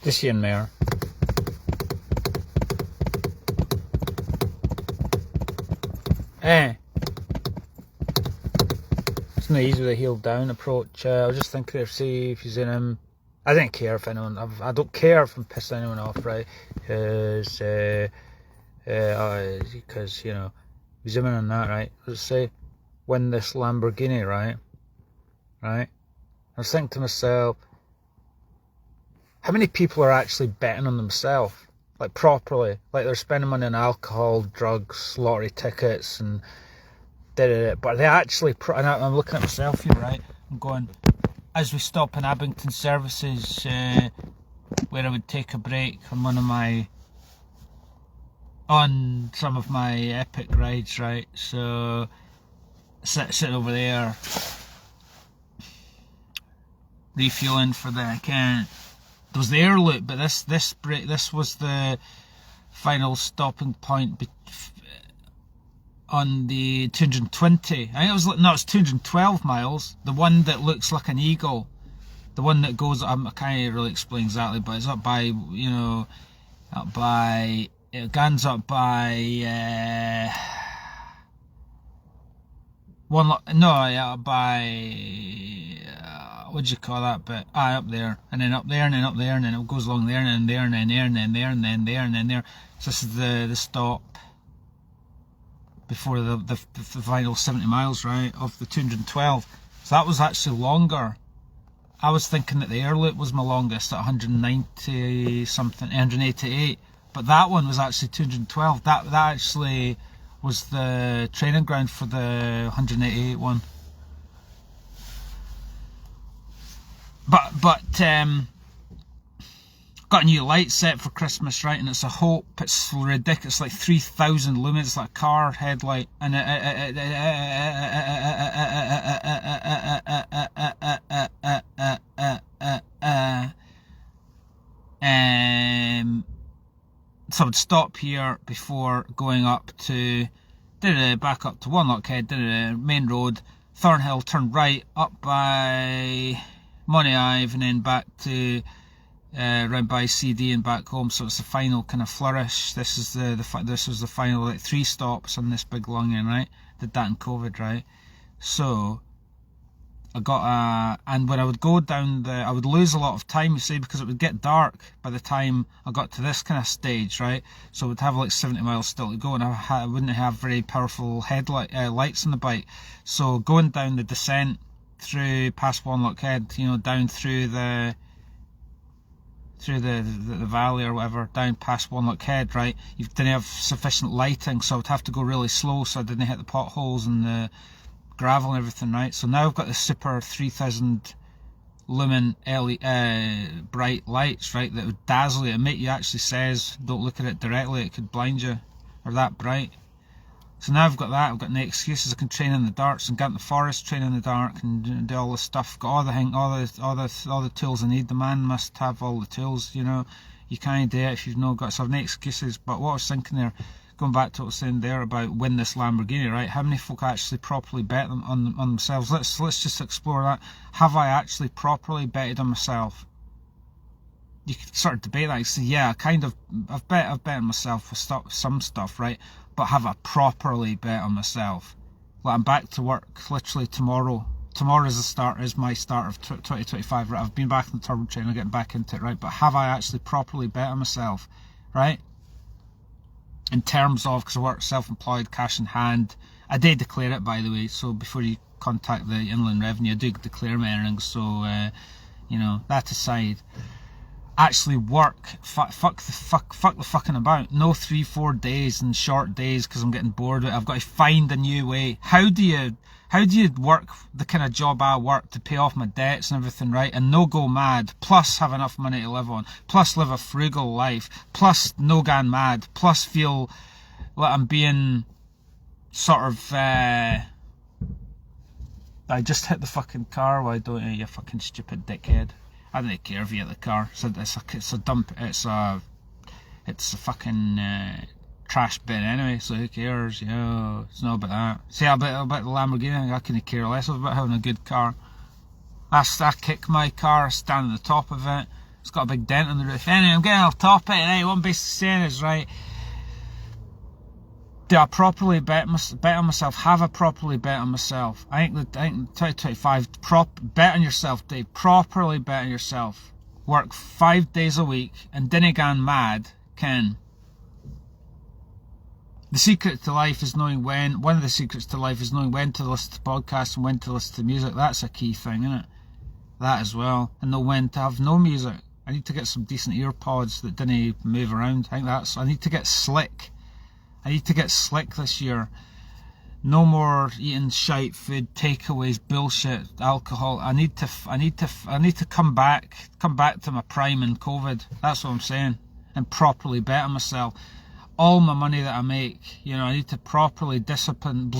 Just here and there. It's not easy with a heel down approach. I was just thinking if, see if he's in him. I didn't care if anyone. I don't care if I'm pissing anyone off, right? Because you know, zooming on that, right? Let's say win this Lamborghini, right? I was thinking to myself, how many people are actually betting on themselves, like properly, like they're spending money on alcohol, drugs, lottery tickets, and but they actually. And I'm looking at myself here, right? I'm going, as we stop in Abington Services, where I would take a break on some of my epic rides, right? So sitting over there, refueling for the there was the air loop, but this was the final stopping point on the 220. I think it was it's 212 miles. The one that looks like an eagle, the one that goes. I can't really explain exactly, but it's up by Gans up by what do you call that bit? Up there, and then up there, and then up there, and then it goes along there, and then there, and then there, and then there, and then there, and then there. So this is the stop before the final 70 miles, right, of the 212. So that was actually longer. I was thinking that the air loop was my longest at 190 something, 188, but that one was actually 212. That actually was the training ground for the 188 one. But got a new light set for Christmas, right? And it's a Hope. It's ridiculous, like 3,000 lumens, it's like a car headlight, and so I would stop here before going up to back up to One Lockhead, main road, Thornhill, turn right up by Money Ive, and then back to round by CD and back home. So it's the final kind of flourish. This was the final like 3 stops on this big longing, right? Did that in COVID, right? So I got and when I would go down I would lose a lot of time, you see, because it would get dark by the time I got to this kind of stage, right? So I would have like 70 miles still to go, and I wouldn't have very powerful lights on the bike. So going down the descent through past One Lockhead, you know, down through the valley or whatever, down past One Lockhead, right, you didn't have sufficient lighting, so I would have to go really slow so I didn't hit the potholes and the gravel and everything, right? So now I've got the super 3,000 lumen bright lights, right, that would dazzle you. It actually says don't look at it directly, it could blind you, or that bright. So now I've got that, I've got no excuses. I can train in the dark and get in the forest, train in the dark and do all this stuff. Got all the tools I need. The man must have all the tools, you know. You can't do it if you've not got, so I've no excuses. But what I was thinking there, going back to what I was saying there about win this Lamborghini, right? How many folk actually properly bet on themselves? Let's just explore that. Have I actually properly betted on myself? You could sort of debate that. You say, yeah, I've bet on myself for some stuff, right? But have I properly bet on myself? Like, I'm back to work literally tomorrow. Tomorrow is my start of 2025, right? I've been back in the turbo train, I'm getting back into it, right? But have I actually properly bet on myself, right? In terms of, because I work self-employed, cash in hand. I did declare it, by the way, so before you contact the Inland Revenue, I do declare my earnings, so, you know, that aside. Actually work, fuck the fucking about. No 3-4 days and short days because I'm getting bored with it. I've got to find a new way. How do you work the kind of job I work to pay off my debts and everything, right? And no go mad, plus have enough money to live on, plus live a frugal life, plus no gan mad, plus feel like I'm being sort of I just hit the fucking car, why don't you fucking stupid dickhead? I don't care if you hit the car. It's a fucking trash bin anyway, so who cares, you know, it's not about that. See, about the Lamborghini, I couldn't care less about having a good car. I kick my car, I stand on the top of it, It's got a big dent on the roof. Anyway, I'm getting off topic. Anyway, what I'm basically saying is, right, do I properly bet on myself? Have I properly bet on myself? I think 2025, bet on yourself, Dave. Properly bet on yourself. Work 5 days a week and dinna gan mad, Ken. The secret to life is knowing when, one of the secrets to life is knowing when to listen to podcasts and when to listen to music. That's a key thing, isn't it? That as well. And know when to have no music. I need to get some decent ear pods that didn't move around. I need to get slick. I need to get slick this year. No more eating shite food, takeaways, bullshit, alcohol. I need to come back to my prime in COVID. That's what I'm saying. And properly bet on myself. All my money that I make, I need to properly discipline.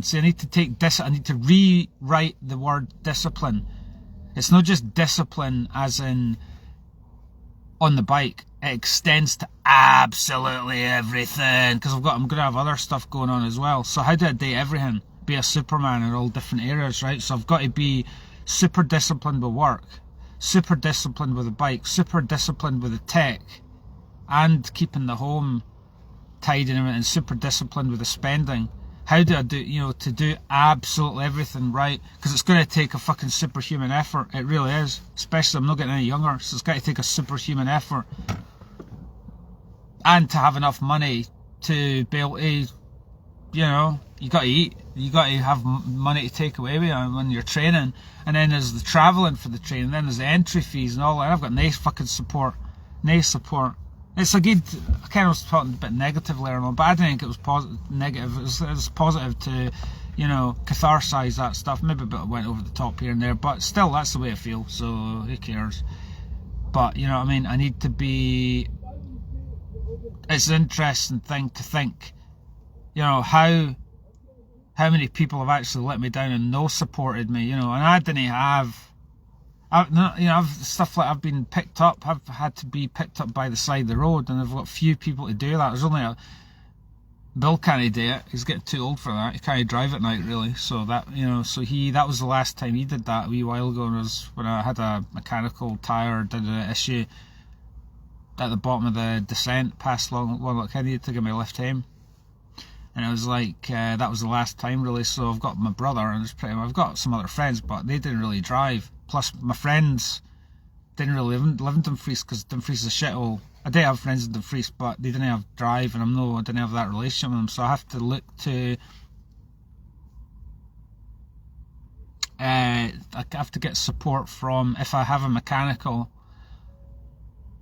See, I need to rewrite the word discipline. It's not just discipline as in on the bike. It extends to absolutely everything, because I'm going to have other stuff going on as well. So how do I do everything? Be a Superman in all different areas, right? So I've got to be super disciplined with work, super disciplined with the bike, super disciplined with the tech, and keeping the home tidy and super disciplined with the spending. How do I do, to do absolutely everything right? Because it's going to take a fucking superhuman effort. It really is. Especially I'm not getting any younger, so it's got to take a superhuman effort. And to have enough money to be able to, you got to eat. You got to have money to take away with you when you're training. And then there's the travelling for the training. Then there's the entry fees and all that. I've got nice fucking support. Nice support. It's a good, I kind of was talking a bit negatively earlier on, but I didn't think it was negative. It was positive to, catharsize that stuff. Maybe a bit went over the top here and there, but still, that's the way I feel, so who cares? But, you know what I mean? I need to be, it's an interesting thing to think, how many people have actually let me down and no supported me, and I didn't have, I've stuff like I've been picked up. I've had to be picked up by the side of the road, and I've got few people to do that. There's only Bill can't do it. He's getting too old for that. He can't drive at night really. So that that was the last time he did that a wee while ago. Was when I had a mechanical tire did an issue at the bottom of the descent past Long Kennedy to give me a lift home. And it was like, that was the last time really. So I've got my brother and I've got some other friends, but they didn't really drive. Plus my friends didn't really live in Dumfries, because Dumfries is a shithole. I did have friends in Dumfries, but they didn't have drive, and I didn't have that relationship with them. So I have to look to, I have to get support from, if I have a mechanical,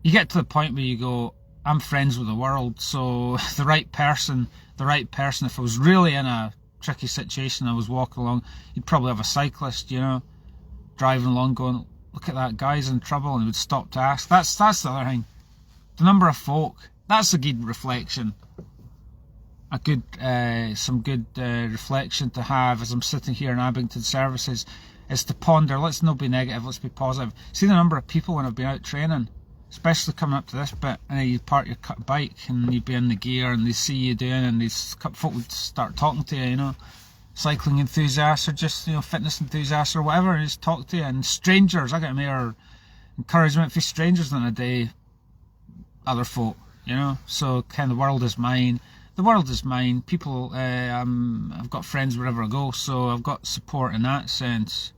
you get to the point where you go, I'm friends with the world, so the right person, if I was really in a tricky situation, I was walking along, you'd probably have a cyclist, driving along going, look at that, guy's in trouble, and he would stop to ask. That's the other thing. The number of folk, that's a good reflection. Some good reflection to have as I'm sitting here in Abington Services, is to ponder, let's not be negative, let's be positive. See the number of people when I've been out training, especially coming up to this bit, and you park your bike and you'd be in the gear and they see you doing, and these folk would start talking to you, cycling enthusiasts or just, fitness enthusiasts or whatever, and just talk to you. And strangers, I get more encouragement for strangers than I do other folk, so kind of the world is mine. People, I've got friends wherever I go, so I've got support in that sense.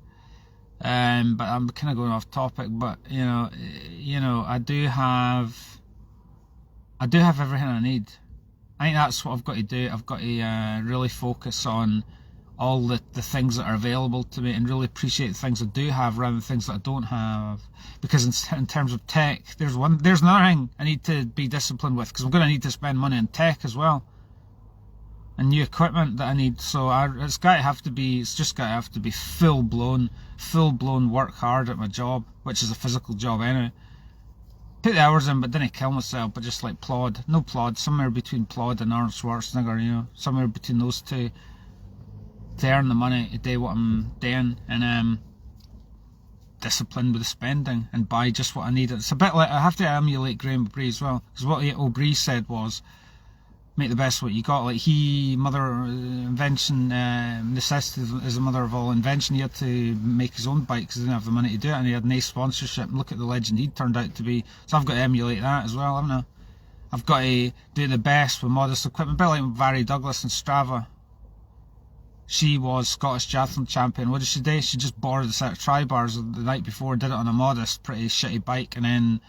But I'm kind of going off topic, but I do have everything I need. I think that's what I've got to do. I've got to really focus on all the things that are available to me, and really appreciate the things I do have rather than things that I don't have. Because in terms of tech, there's another thing I need to be disciplined with, because I'm going to need to spend money on tech as well, and new equipment that I need. So it's just got to have to be full blown work hard at my job, which is a physical job anyway. Put the hours in, but didn't kill myself, but just like plod, somewhere between plod and Arnold Schwarzenegger, somewhere between those two, to earn the money to do what I'm doing, and disciplined with the spending and buy just what I need. It's a bit like, I have to emulate Graham O'Brien as well, because what O'Brien said was, make the best of what you got. Like necessity is the mother of all invention. He had to make his own bike because he didn't have the money to do it, and he had nice sponsorship. And look at the legend he turned out to be. So I've got to emulate that as well, haven't I? I've got to do the best with modest equipment. A bit like Vary Douglas and Strava. She was Scottish Triathlon champion. What did she do? She just borrowed a set of tri-bars the night before, did it on a modest, pretty shitty bike, and then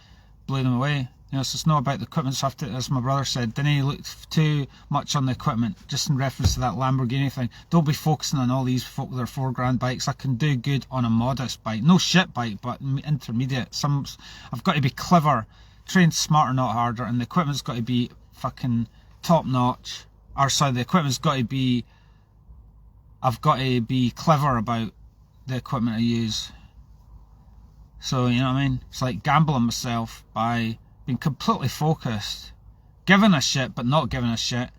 blew them away. So it's not about the equipment. So as my brother said, didn't look too much on the equipment, just in reference to that Lamborghini thing. Don't be focusing on all these folk with their £4,000 bikes. I can do good on a modest bike. No shit bike, but intermediate. I've got to be clever, train smarter, not harder, and the equipment's got to be fucking top notch. The equipment's got to be... I've got to be clever about the equipment I use. So, you know what I mean? It's like gambling myself by being completely focused, giving a shit but not giving a shit,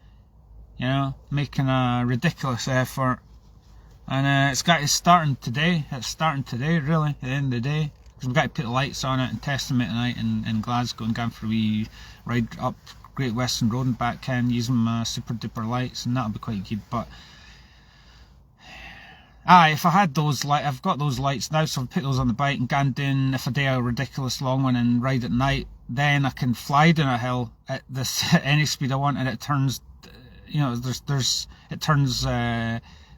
making a ridiculous effort. And it's starting today. It's starting today, really, at the end of the day. Because we've got to put the lights on it and test them tonight in Glasgow and going for a wee ride up Great Western Road and back, using my super duper lights, and that'll be quite good. But if I had those I've got those lights now, so I'll put those on the bike and go down, if I do a ridiculous long one and ride at night, then I can fly down a hill at any speed I want, and it turns, it turns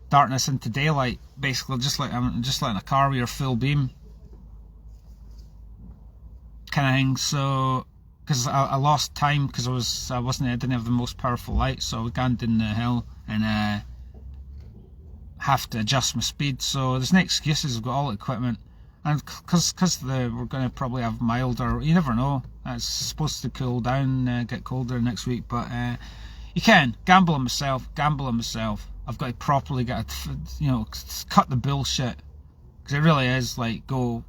darkness into daylight, basically, just like in a car with your full beam kind of thing. So, because I lost time because I didn't have the most powerful light, so I was going down the hill and have to adjust my speed. So there's no excuses. I've got all the equipment, and because we're going to probably have milder, you never know, it's supposed to cool down, get colder next week, but you can gamble on myself. I've got to properly cut the bullshit, because it really is like go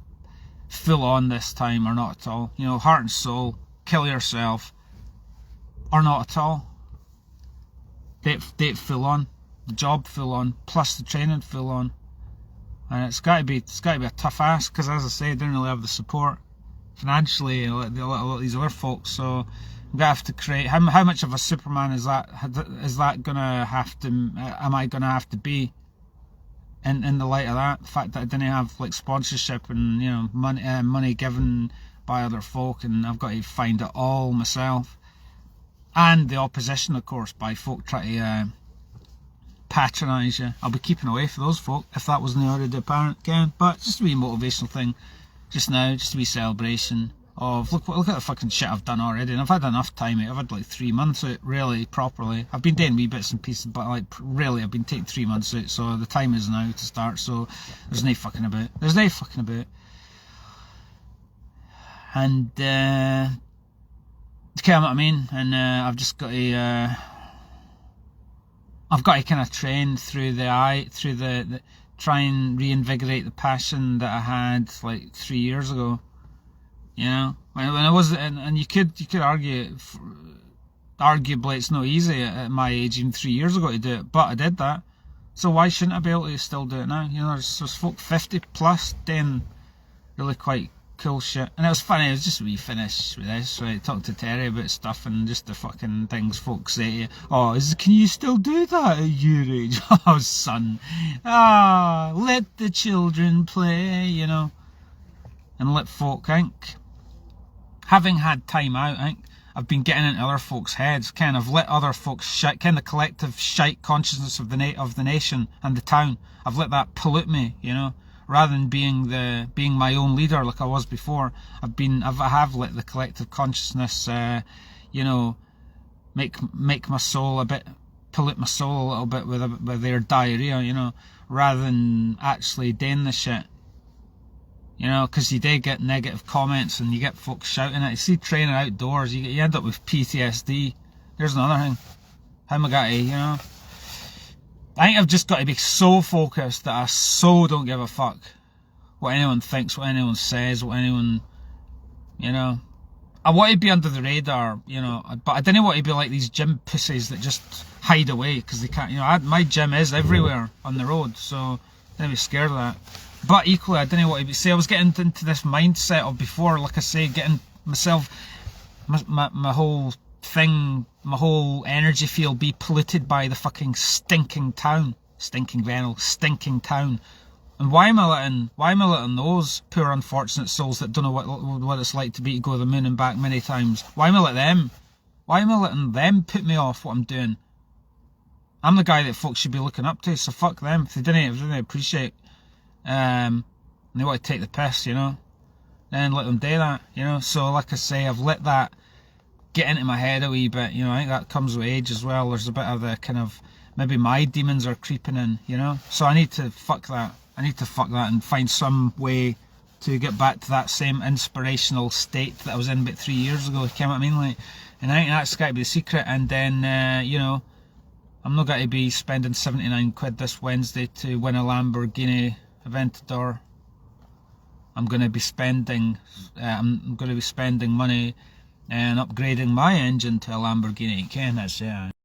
full on this time or not at all. Heart and soul, kill yourself or not at all. Date full on, the job full on, plus the training full on, and it's got to be a tough ask, because as I say, I didn't really have the support financially like a lot of these other folks. So I'm gonna have to create. How much of a Superman is that gonna have to? Am I gonna have to be? In the light of that, the fact that I didn't have like sponsorship and money given by other folk, and I've got to find it all myself, and the opposition, of course, by folk trying to patronise you. I'll be keeping away from those folk if that wasn't already apparent again. But just a wee motivational thing just now, just a wee celebration of look at the fucking shit I've done already, and I've had enough time out. I've had like 3 months out, really, properly. I've been doing wee bits and pieces, but like really I've been taking 3 months out, so the time is now to start. So there's no fucking about. And you know what I mean? And I've just got to kind of train through the try and reinvigorate the passion that I had like 3 years ago. When I was, and you could argue, arguably it's not easy at my age, even 3 years ago, to do it, but I did that. So why shouldn't I be able to still do it now? There's folk 50 plus doing really quite cool shit. And it was funny, it was just we finished with this, right? Talk to Terry about stuff and just the fucking things folks say to you. Oh, can you still do that at your age? Oh, son. Let the children play, and let folk think. Having had time out, I think I've been getting into other folks' heads, kind of let other folks shite, kind of collective shite consciousness of the nation and the town. I've let that pollute me, rather than being my own leader like I was before. I have let the collective consciousness, make my soul pollute my soul a little bit with their diarrhea, rather than actually doing the shit. Because you do get negative comments and you get folks shouting at you. See, training outdoors, you end up with PTSD. There's another thing. How am I got to, I think I've just got to be so focused that I so don't give a fuck what anyone thinks, what anyone says, what anyone, I want to be under the radar, but I didn't want to be like these gym pussies that just hide away because they can't, my gym is everywhere on the road, so I didn't be scared of that. But equally, I didn't want to be, I was getting into this mindset of before, like I say, getting myself, my whole thing, my whole energy field be polluted by the fucking stinking town. Stinking Venel, stinking town. And why am I letting those poor unfortunate souls that don't know what it's like to go to the moon and back many times, why am I letting them put me off what I'm doing? I'm the guy that folks should be looking up to, so fuck them. If they didn't appreciate, and they want to take the piss, you know, then let them do that, you know. So like I say, I've let that get into my head a wee bit, you know. I think that comes with age as well. There's a bit of the kind of, maybe my demons are creeping in, you know. So I need to fuck that. And find some way to get back to that same inspirational state that I was in about 3 years ago. You know what I mean? Like, and I think that's got to be the secret. And then, you know, I'm not going to be spending 79 quid this Wednesday to win a Lamborghini Aventador. I'm going to be spending money and upgrading my engine to a Lamborghini. Ken, that's it.